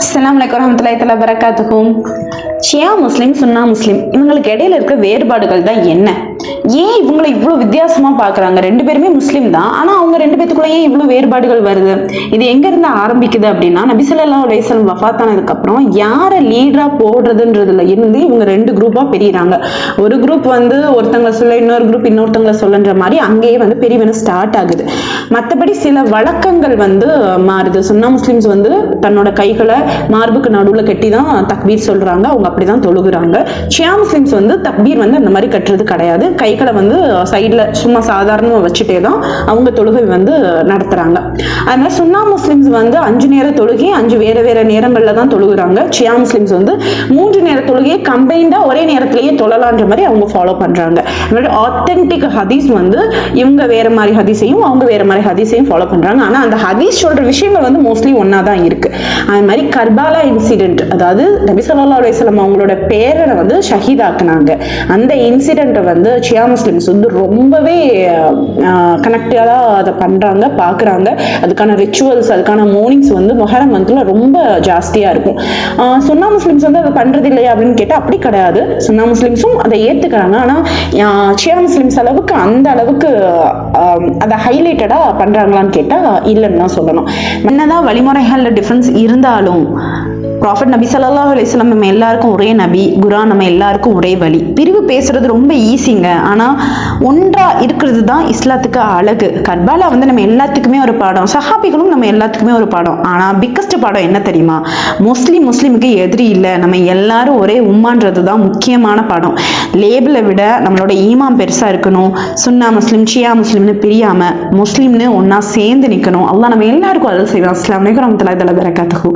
அஸ்ஸலாமு அலைக்கும் வரஹ்மத்துல்லாஹி தஆலா பரகாத்துஹு. ஷியா முஸ்லிம், சுன்னா முஸ்லிம் இவங்களுக்கு இடையில இருக்க வேறுபாடுகள் தான் என்ன? ஏன் இவங்களை இவ்வளவு வித்தியாசமா பாக்குறாங்க? ரெண்டு பேருமே முஸ்லிம் தான், ஆனா அவங்க ரெண்டு பேத்துக்குள்ள ஏன் இவ்வளவு வேறுபாடுகள் வருது? இது எங்க இருந்து ஆரம்பிக்குது அப்படின்னா, நபி ஸல்லல்லாஹு அலைஹி வஸல்லம் வஃபாத் ஆனதுக்கு அப்புறம் யார லீடரா போடுறதுன்றதுல இருந்து இவங்க ரெண்டு குரூப்பா பிரிறாங்க. ஒரு குரூப் வந்து ஒருத்தங்களை சொல்ல, இன்னொரு குரூப் இன்னொருத்தங்களை சொல்லன்ற மாதிரி அங்கேயே வந்து பிரிவினை ஸ்டார்ட் ஆகுது. மற்றபடி சில வழக்கங்கள் வந்து மாறுது. சுன்னா முஸ்லிம்ஸ் வந்து தன்னோட கைகளை மார்புக்கு நடுவுல கட்டி தான் தக்பீர் சொல்றாங்க, அவங்க அப்படிதான் தொழுகிறாங்க. ஷியா முஸ்லிம்ஸ் வந்து தக்பீர் வந்து அந்த மாதிரி கட்டுறது கிடையாது, கைகளை வந்து சைட்ல சும்மா சாதாரணமா வச்சுட்டே தான் அவங்க தொழுகை வந்து நடத்துறாங்க. அதனால சுன்னா முஸ்லிம்ஸ் வந்து 5 நேர தொழுகை 5 வேற வேற நேரங்கள்ல தான் தொழுகிறாங்க. ஷியா முஸ்லிம்ஸ் வந்து 3 நேர தொழுகையை கம்பைண்டா ஒரே நேரத்திலேயே தொழலான்ற மாதிரி அவங்க ஃபாலோ பண்றாங்க. ஆத்தென்டிக் ஹதீஸ் வந்து இவங்க வேற மாதிரி ஹதீஸையும் அவங்க வேற மாதிரி ஹதீஸையும் ஃபாலோ பண்றாங்க. ஆனா அந்த ஹதீஸ் சொல்ற விஷயங்கள் வந்து மோஸ்ட்லி ஒன்னா தான் இருக்கு. அது மாதிரி கர்பாலா இன்சிடென்ட், அதாவது நபி ஸல்லல்லாஹு அலைஹி வஸல்லம் அவங்களோட பேரனை வந்து ஷஹீதாக்குனாங்க. அந்த இன்சிடென்ட்டை வந்து ஷியா முஸ்லிம்ஸ் வந்து ரொம்பவே கனெக்டடா அதை பண்றாங்க, பாக்குறாங்க. அதுக்கான ரிச்சுவல்ஸ், அதுக்கான மோர்னிங்ஸ் வந்து முஹர்ரம் மந்த்ல ரொம்ப ஜாஸ்தியா இருக்கும். சுன்னா முஸ்லிம்ஸ் வந்து அதை பண்றது இல்லையா அப்படின்னு கேட்டா அப்படி கிடையாது. சுன்னா முஸ்லிம்ஸும் அதை ஏத்துக்கிறாங்க, ஆனா ஷியா முஸ்லிம்ஸ் அளவுக்கு அந்த அளவுக்கு அதை ஹைலைட்டடா பண்றாங்களான்னு கேட்டா இல்லைன்னு தான் சொல்லணும். என்னதான் வழிமுறைகள்ல டிஃபரன்ஸ் இருந்தாலும் ப்ராஃபட் நபி ஸல்லல்லாஹு அலைஹி வஸல்லம் நம்ம எல்லாருக்கும் ஒரே நபி, குர்ஆன் நம்ம எல்லாருக்கும் ஒரே வழி. பிரிவு பேசுறது ரொம்ப ஈஸிங்க, ஆனா ஒன்றா இருக்கிறது தான் இஸ்லாத்துக்கு அழகு. கர்பாலா வந்து நம்ம எல்லாத்துக்குமே ஒரு பாடம், சஹாபிகளும் நம்ம எல்லாத்துக்குமே ஒரு பாடம். ஆனா பிக்கஸ்ட் பாடம் என்ன தெரியுமா? முஸ்லிமுக்கு எதிரி இல்லை, நம்ம எல்லாரும் ஒரே உம்மான்றது தான் முக்கியமான பாடம். லேபிளை விட நம்மளோட ஈமான் பெருசா இருக்கணும். சுன்னா முஸ்லிம், ஷியா முஸ்லிம்னு பிரியாம முஸ்லிம்னு ஒன்னா சேர்ந்து நிக்கணும். அல்லாஹ் நம்ம எல்லாருக்கும் அருள் செய்வான். அஸ்ஸலாமு அலைக்கும் வரஹ்மத்துல்லாஹி வபரகாத்துஹு.